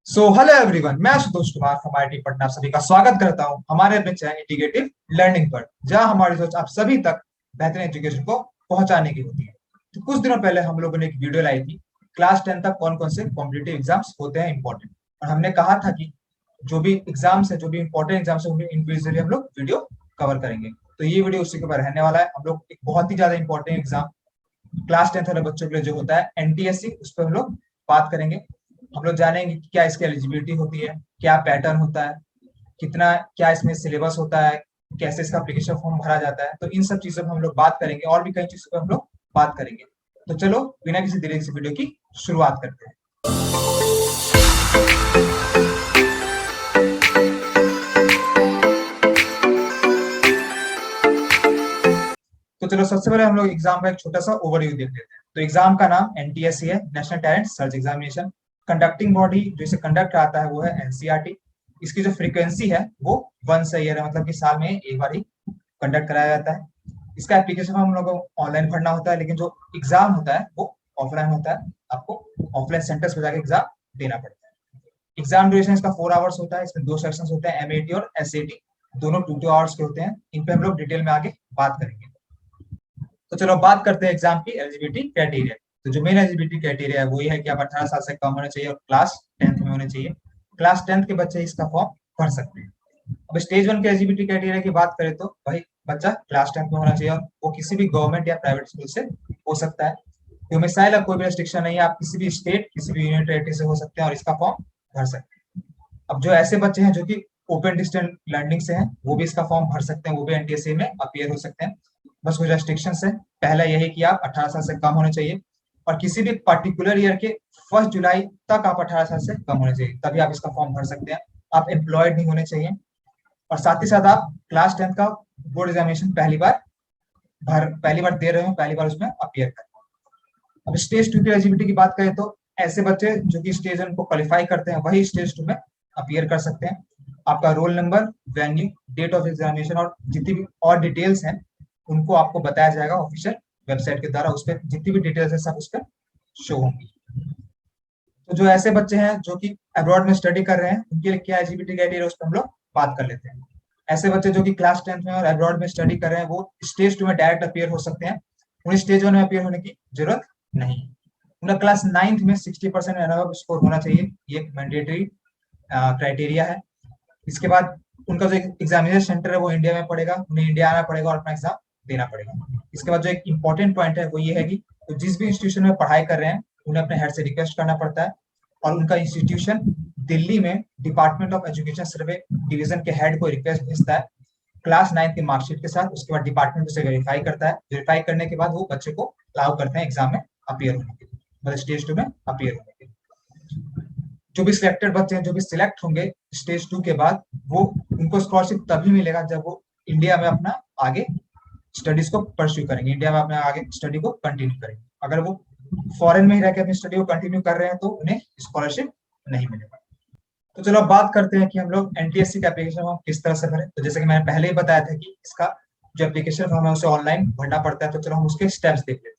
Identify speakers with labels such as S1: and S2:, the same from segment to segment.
S1: Hello everyone, मैं Ashutosh Kumar from IT Patna. आप सभी का स्वागत करता हूं हमारे अपने चैनल इंटीग्रेटिव लर्निंग पर, जहां हमारी सोच आप सभी तक बेहतरीन एजुकेशन को पहुंचाने की होती है। तो कुछ दिनों पहले हम लोगों ने एक वीडियो लाई थी, क्लास 10 तक कौन कौन से कॉम्पिटिटिव एग्जाम्स होते हैं इंपॉर्टेंट, और हमने कहा था कि जो भी एग्जाम्स है, जो भी इंपॉर्टेंट एग्जाम्स है, उन्हें इंडिविजुअली हम लोग वीडियो कवर करेंगे। तो ये वीडियो उसी के ऊपर रहने वाला है। हम लोग एक बहुत ही ज्यादा इंपॉर्टेंट एग्जाम क्लास 10 वाले बच्चों के लिए जो होता है एनटीएससी, उस पर हम लोग बात करेंगे। हम लोग जानेंगे कि क्या इसकी एलिजिबिलिटी होती है, क्या पैटर्न होता है, कितना क्या इसमें सिलेबस होता है, कैसे इसका एप्लीकेशन फॉर्म भरा जाता है। तो इन सब चीजों पर हम लोग बात करेंगे, और भी कई चीजों पर हम लोग बात करेंगे। तो चलो बिना किसी देरी से वीडियो की शुरुआत करते हैं। तो चलो सबसे पहले हम लोग एग्जाम का एक छोटा सा ओवरव्यू देख लेते हैं। तो एग्जाम का नाम एनटीएससी है, national talent search examination. Conducting body जो इसे कंडक्ट कराता है वो है एनसीईआरटी। इसकी जो फ्रीक्वेंसी है वो वंस अ ईयर है, मतलब कि साल में एक बार ही कंडक्ट कराया जाता है। इसका एप्लीकेशन हम लोग को ऑनलाइन भरना होता है, लेकिन जो एग्जाम होता है वो ऑफलाइन होता है। आपको ऑफलाइन सेंटर्स पर जाकर एग्जाम देना पड़ता है। एग्जाम ड्यूरेशन इसका 4 आवर्स होता है। इसमें दो सेक्शन होते हैं, एमएटी और एसएटी, दोनों 2-2 आवर्स के होते हैं। इन पे हम लोग डिटेल में आगे बात करेंगे। तो चलो बात करते हैं एग्जाम की एलिजिबिलिटी क्राइटेरिया। तो जो मेन एलिजिबिलिटी क्राइटेरिया है वो ये है कि आप 18 साल से कम होने चाहिए और क्लास 10th में होने चाहिए। क्लास 10th के बच्चे इसका फॉर्म भर सकते हैं। अब स्टेज 1 के एलिजिबिलिटी क्राइटेरिया की बात करें तो भाई बच्चा क्लास 10th में होना चाहिए, और वो किसी भी गवर्नमेंट या प्राइवेट स्कूल से हो सकता है। डोमिसाइल का कोई भी रेस्ट्रिक्शन नहीं है, आप किसी भी स्टेट, किसी भी यूनियन टेरिटरी से हो सकते हैं और इसका फॉर्म भर सकते हैं। अब जो ऐसे बच्चे हैं जो कि ओपन डिस्टेंस लर्निंग से हैं, वो भी इसका फॉर्म भर सकते हैं, वो भी एनटीएससी में अपीयर हो सकते हैं। बस कुछ रेस्ट्रिक्शंस है। पहला यही कि आप 18 साल से कम होने चाहिए, और किसी भी पर्टिकुलर ईयर के 1 जुलाई तक आप 18 साल से कम होने चाहिए, तभी आप इसका फॉर्म भर सकते हैं। आप एम्प्लॉयड नहीं होने चाहिए, और साथ ही साथ आप क्लास 10th का बोर्ड एग्जामिनेशन पहली बार दे रहे हो, पहली बार उसमें अपीयर कर। अब स्टेज 2 की एलिजिबिलिटी की बात करें तो ऐसे बच्चे जो कि स्टेज 1 को क्वालिफाई करते हैं वही स्टेज 2 में अपीयर कर सकते हैं। आपका roll number, venue, date of examination और जितनी भी और डिटेल्स हैं उनको आपको बताया जाएगा ऑफिशियल वेबसाइट के द्वारा। उस पर जितनी भी डिटेल्स है सब उस पर शो होंगी। तो जो ऐसे बच्चे हैं जो कि अब्रॉड में स्टडी कर रहे हैं उनके लिए क्या एलिजिबिलिटी क्राइटेरिया उस पर हम लोग बात कर लेते हैं। ऐसे बच्चे जो कि क्लास 10th में और अब्रॉड में स्टडी कर रहे हैं वो स्टेज 2 में डायरेक्ट अपीयर हो सकते हैं, उन्हें स्टेज 1 में अपीयर होने की जरूरत नहीं। उनका क्लास 9th में 60% अबव स्कोर होना चाहिए, ये मैंडेटरी क्राइटेरिया है। इसके बाद उनका जो एग्जामिनेशन सेंटर है वो इंडिया में पड़ेगा, उन्हें इंडिया आना पड़ेगा और अपना एग्जाम देना पड़ेगा। इसके बाद जो एक इंपॉर्टेंट पॉइंट है वो ये है कि तो जिस भी इंस्टीट्यूशन में पढ़ाई कर रहे हैं उन्हें अपने हेड से रिक्वेस्ट करना पड़ता है, और उनका इंस्टीट्यूशन दिल्ली में department of education survey division के हेड को रिक्वेस्ट भेजता है क्लास 9 की मार्कशीट के साथ। उसके बाद डिपार्टमेंट उसे वेरीफाई करता है, वेरीफाई करने के बाद वो बच्चे को अलाउ करते हैं एग्जाम में अपीयर होने के लिए, मतलब स्टेज 2 में अपीयर होने के लिए। जो भी सिलेक्टेड बच्चे हैं, जो भी सिलेक्ट होंगे स्टेज 2 के बाद, वो उनको स्कॉलरशिप तभी मिलेगा जब वो इंडिया में अपना आगे स्टडीज को परस्यू करेंगे, इंडिया में अपने आगे स्टडी को कंटिन्यू करेंगे। अगर वो फॉरेन में ही रहकर अपनी स्टडी को कंटिन्यू कर रहे हैं तो उन्हें स्कॉलरशिप नहीं मिलेगा। तो चलो अब बात करते हैं कि हम लोग एनटीएससी का एप्लीकेशन फॉर्म किस तरह से भरें। तो जैसे कि मैंने पहले ही बताया था कि इसका जो एप्लीकेशन फॉर्म है उसे ऑनलाइन भरना पड़ता है। तो चलो हम उसके स्टेप्स देख लेते हैं।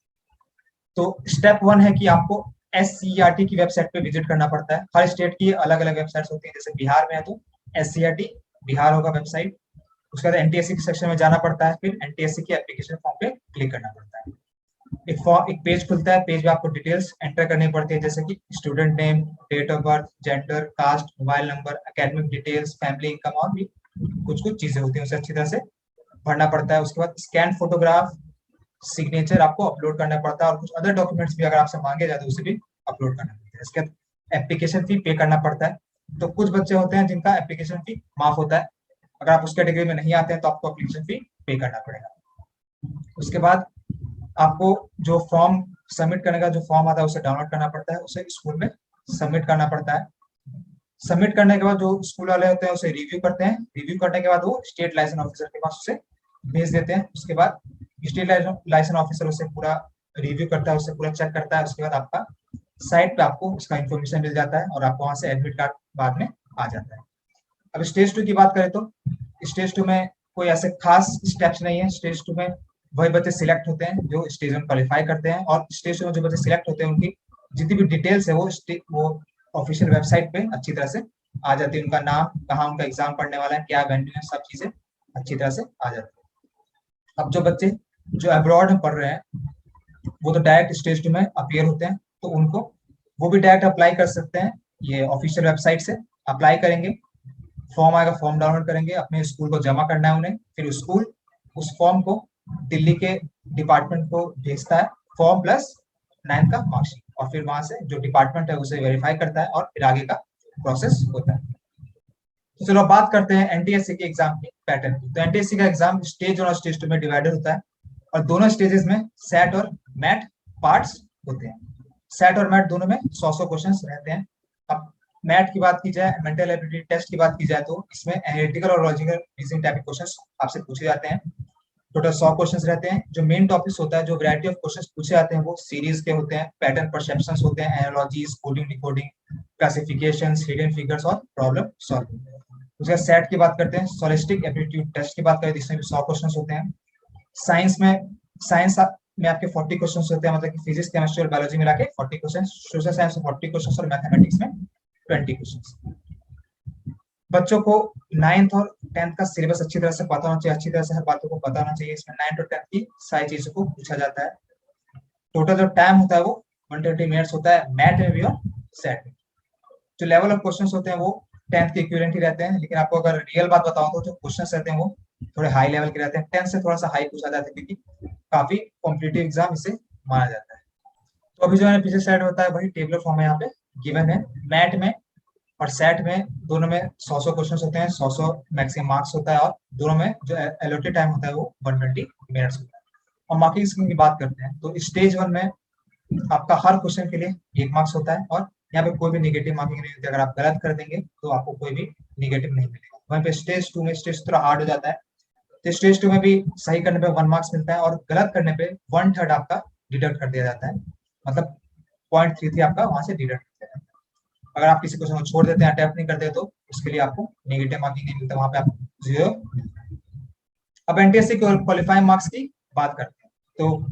S1: तो स्टेप 1 है कि आपको एससीईआरटी की वेबसाइट पे विजिट करना पड़ता है। हर स्टेट की अलग अलग वेबसाइट्स होती है, जैसे बिहार में है तो एससीईआरटी बिहार होगा वेबसाइट। उसके बाद एनटीएससी के सेक्शन में जाना पड़ता है, फिर एनटीएससी के एप्लीकेशन फॉर्म पे क्लिक करना पड़ता है। एक पेज खुलता है, पेज में आपको डिटेल्स एंटर करनी पड़ती है, जैसे कि student name, date of birth, gender, caste, mobile number, academic details, family income, और भी कुछ कुछ चीजें होती हैं, उसे अच्छी तरह से भरना पड़ता है। उसके बाद स्कैन फोटोग्राफ, सिग्नेचर आपको अपलोड करना पड़ता है, और कुछ अदर डॉक्यूमेंट्स भी अगर आपसे मांगे जाते हैं उसे भी अपलोड करना पड़ता है। इसके बाद एप्लीकेशन फी पे करना पड़ता है। तो कुछ बच्चे होते हैं जिनका एप्लीकेशन फी माफ होता है, अगर आप उस कैटेगरी में नहीं आते हैं तो आपको एप्लीकेशन फी पे करना पड़ेगा। उसके बाद आपको जो फॉर्म सबमिट करने का जो फॉर्म आता है उसे डाउनलोड करना पड़ता है, उसे स्कूल में सबमिट करना पड़ता है। सबमिट करने के बाद जो स्कूल वाले होते हैं उसे रिव्यू करते हैं, रिव्यू करने के बाद वो स्टेट लाइसेंस ऑफिसर के पास उसे भेज देते हैं। उसके बाद स्टेट लाइसेंस ऑफिसर उसे पूरा रिव्यू करता है, उसे पूरा चेक करता है। उसके बाद आपका साइट पे आपको उसका इन्फॉर्मेशन मिल जाता है, और आपको वहां से एडमिट कार्ड बाद में आ जाता है। अब स्टेज 2 की बात करें तो स्टेज 2 में कोई ऐसे खास स्टेप्स नहीं है। स्टेज 2 में वही बच्चे सिलेक्ट होते हैं जो स्टेज 1 क्वालिफाई करते हैं, और स्टेज 2 में जो बच्चे सिलेक्ट होते हैं उनकी जितनी भी डिटेल्स है वो ऑफिशियल वेबसाइट पे अच्छी तरह से आ जाती है, उनका नाम, कहाँ उनका एग्जाम पढ़ने वाला है, क्या वेन्यू है, सब चीजें अच्छी तरह से आ जाती है। अब जो बच्चे जो अब्रॉड में पढ़ रहे हैं वो तो डायरेक्ट स्टेज 2 में अपीयर होते हैं, तो उनको वो भी डायरेक्ट अप्लाई कर सकते हैं। ये ऑफिशियल वेबसाइट से अप्लाई करेंगे, फॉर्म आएगा, फॉर्म डाउनलोड करेंगे, अपने स्कूल को जमा करना है उन्हें, फिर स्कूल उस फॉर्म को दिल्ली के डिपार्टमेंट को भेजता है, फॉर्म प्लस 9 का मार्कशीट, और फिर वहां से जो डिपार्टमेंट है उसे वेरीफाई करता है और फिर आगे का प्रोसेस होता है। तो चलो अब बात करते हैं एनटीएससी के एग्जाम की पैटर्न की। तो एनटीएससी का एग्जाम स्टेज 1 और स्टेज 2 में डिवाइडेड होता है, और दोनों स्टेजेस में सेट और मैट पार्ट्स होते हैं। सेट और मैट दोनों में 100 क्वेश्चंस रहते हैं। अब मैट की बात की जाए, मेंटल एबिलिटी टेस्ट की बात की जाए, तो इसमें एनालिटिकल और लॉजिकल रीजनिंग टाइप के क्वेश्चंस आपसे पूछे जाते हैं। टोटल 100 क्वेश्चंस रहते हैं। जो मेन टॉपिक्स होता है, जो वैरायटी ऑफ क्वेश्चंस पूछे जाते हैं, वो सीरीज के होते हैं, पैटर्न परसेप्शंस होते हैं, analogies, coding, decoding, classifications, hidden figures और प्रॉब्लम सॉल्विंग। उसके सेट की बात करते हैं, सोलिस्टिक एप्टीट्यूड टेस्ट की बात करें तो इसमें भी 100 क्वेश्चंस होते हैं। साइंस में आपके 40 क्वेश्चंस होते हैं, मतलब कि फिजिक्स, केमिस्ट्री और बायोलॉजी मिला के 40 क्वेश्चंस, सोशल साइंस में 40 क्वेश्चंस और मैथमेटिक्स में 20 क्वेश्चंस। बच्चों को 9th और 10th का सिलेबस अच्छी तरह से पता होना चाहिए, अच्छी तरह से हर बातों को पता होना चाहिए। इसमें 9th और 10th की सारी चीजों को पूछा जाता है। टोटल जो टाइम होता है वो 120 मिनट्स होता है, मैथ में भी और सेट में। जो लेवल ऑफ क्वेश्चंस होते हैं वो 10th के इक्विवेलेंट ही रहते हैं, लेकिन आपको अगर रियल बात बताऊं तो जो क्वेश्चंस रहते हैं वो थोड़े हाई लेवल के रहते हैं। 10th से थोड़ा सा हाई पूछा जाता है, क्योंकि काफी कॉम्पिटिटिव एग्जाम इसे माना जाता है। तो अभी जो है पीछे साइड होता है वही टेबलर फॉर्म है यहाँ पे गिवन है। मैट में और सेट में दोनों में 100 क्वेश्चंस होते हैं, 100 मैक्सिमम मार्क्स होता है, और दोनों में जो एलोटेड टाइम होता है वो 120 मिनट्स होता है। और मार्किंग स्कीम की बात करते हैं तो स्टेज 1 में आपका हर क्वेश्चन के लिए 1 मार्क्स होता है, और यहाँ पे कोई भी निगेटिव मार्किंग नहीं होती। अगर आप गलत कर देंगे तो आपको कोई भी निगेटिव नहीं मिलेगा। वहीं पे स्टेज 2 में स्टेज थोड़ा हार्ड हो जाता है, तो स्टेज 2 में भी सही करने पे 1 मार्क्स मिलता है, और गलत करने पे 1/3 आपका डिडक्ट कर दिया जाता है, मतलब 0.33 आपका वहां से डिडक्ट कर दिया जाता है। अगर आप किसी क्वेश्चन को छोड़ देते हैं, अटेम्प्ट नहीं करते, तो उसके लिए आपको नेगेटिव मार्किंग नहीं मिलता, वहां पे आप 0। अब एनटीएससी क्वालिफाइंग मार्क्स की बात करते हैं, तो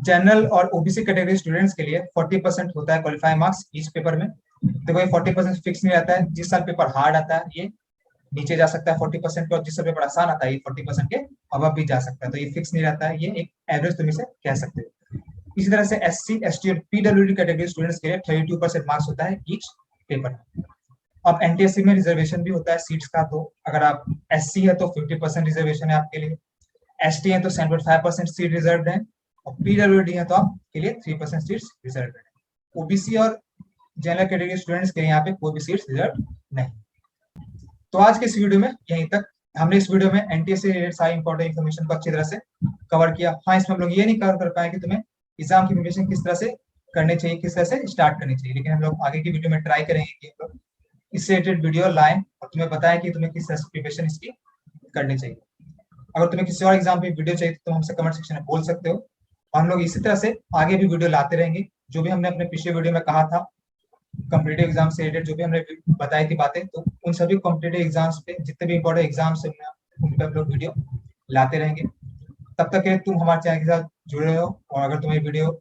S1: जनरल और ओबीसी कैटेगरी स्टूडेंट्स के लिए 40% होता है क्वालिफाइंग मार्क्स ईच पेपर में। देखो ये 40% फिक्स नहीं रहता है, जिस साल पेपर हार्ड आता है ये नीचे जा सकता है 40% के, और जिस साल पेपर आसान आता है ये 40% के अब भी जा सकता है। तो ये फिक्स नहीं रहता है, ये एक एवरेज तुम इसे कह सकते हो। इसी तरह से एससी, एसटी और पीडब्ल्यूडी कैटेगरी स्टूडेंट्स के लिए 32% मार्क्स होता है ईच पेपर। अब एनटीएससी में रिजर्वेशन भी होता है सीट्स का, तो अगर आप एससी है तो 50% रिजर्वेशन है आपके लिए, एसटी है तो 75% सीट रिजर्व है, और पीडब्ल्यूडी है तो आपके लिए 3% सीट्स रिजर्व है। ओबीसी और जनरल कैटेगरी स्टूडेंट्स के लिए यहाँ पे कोई भी सीट्स रिजर्व नहीं। तो आज के इस वीडियो में यहीं तक। हमने इस वीडियो में एनटीएससी रिलेटेड सारी इंपॉर्टेंट इन्फॉर्मेशन को अच्छी तरह से कवर किया। हाँ, इसमें हम लोग ये नहीं कवर कर पाए कि तुम्हें एग्जाम की प्रिपरेशन किस तरह से करनी चाहिए, किस तरह से स्टार्ट करनी चाहिए, लेकिन हम लोग आगे की वीडियो में ट्राई करेंगे कि हम लोग इससे रिलेटेड वीडियो लाएं और तुम्हें बताएं कि तुम्हें किस तरह से प्रिपरेशन इसकी करनी चाहिए। अगर तुम्हें किसी और एग्जाम की वीडियो चाहिए तो तुम हमसे कमेंट सेक्शन में बोल सकते हो, और हम लोग इसी तरह से आगे भी वीडियो लाते रहेंगे। जो भी हमने अपने पिछले वीडियो में कहा था कॉम्पिटिटिव एग्जाम से रिलेटेड, जो भी हमने बताई थी बातें, तो उन सभी कॉम्पिटिटिव एग्जाम्स पे जितने भी इंपॉर्टेंट एग्जाम्स है उन पे हम लोग वीडियो लाते रहेंगे। तब तक के तुम हमारे चैनल के साथ जुड़े रहो, और अगर तुम्हें वीडियो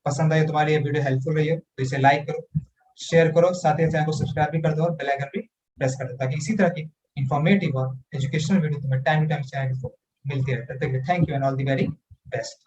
S1: पसंद आई, तुम्हारे ये वीडियो हेल्पफुल रही हो, तो इसे लाइक करो, शेयर करो, साथ ही चैनल को सब्सक्राइब भी कर दो और बेल आइकन भी प्रेस कर दो, ताकि इसी तरह की इंफॉर्मेटिव और एजुकेशनल वीडियो तुम्हें टाइम टू टाइम चैनल को मिलती रहे। तब तक thank you and all the very best.